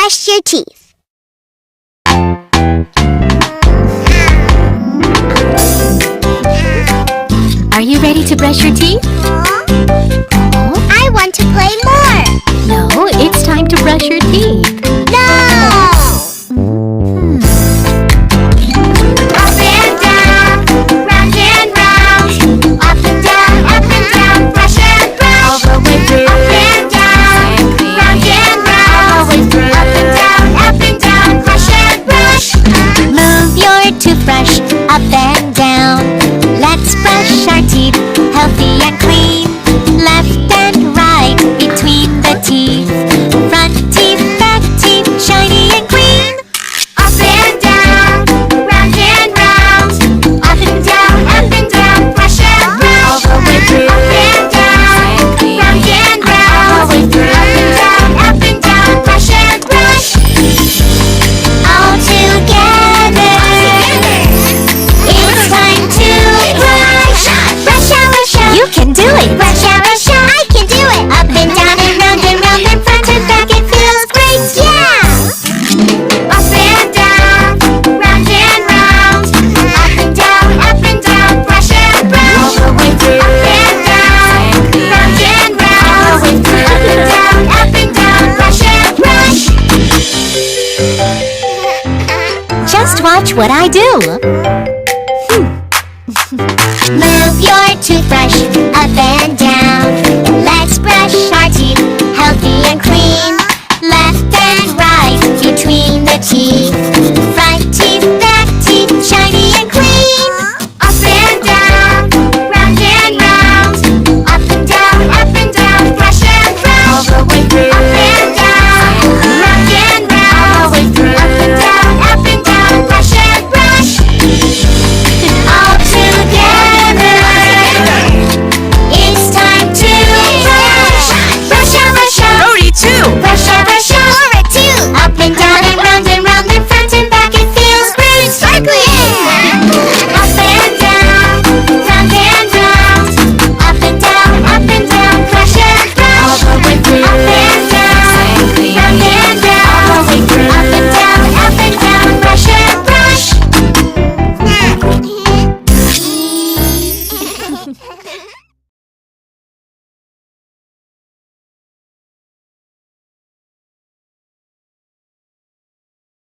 brush your teeth. Are you ready to brush your teeth? I want to play more. No, it's time to brush your teeth. No! Up and down, round and round. Up and down, brush and brush. All the way through. Up and down, round and round. All the way through. Up and down, brush and brush. Move your toothbrush up and down. Let's brush our teeth, healthy and clean. Left and right between the teeth. Front teeth, back teeth, shiny and clean. Up and down, round and round. Up and down, brush and brush. All the way through. Up and down, round and round. All the way through. Up and down, brush and brush. All together. It's time to brush. Brush, brush, You can do it. brush, brush. I can do it. Up and down and round and front and back. It feels great, yeah. Up and down, round and round. Up and down, brush and brush. All the way through. Up and down, round and round. All the way through. Up and down, brush and brush. Just watch what I do.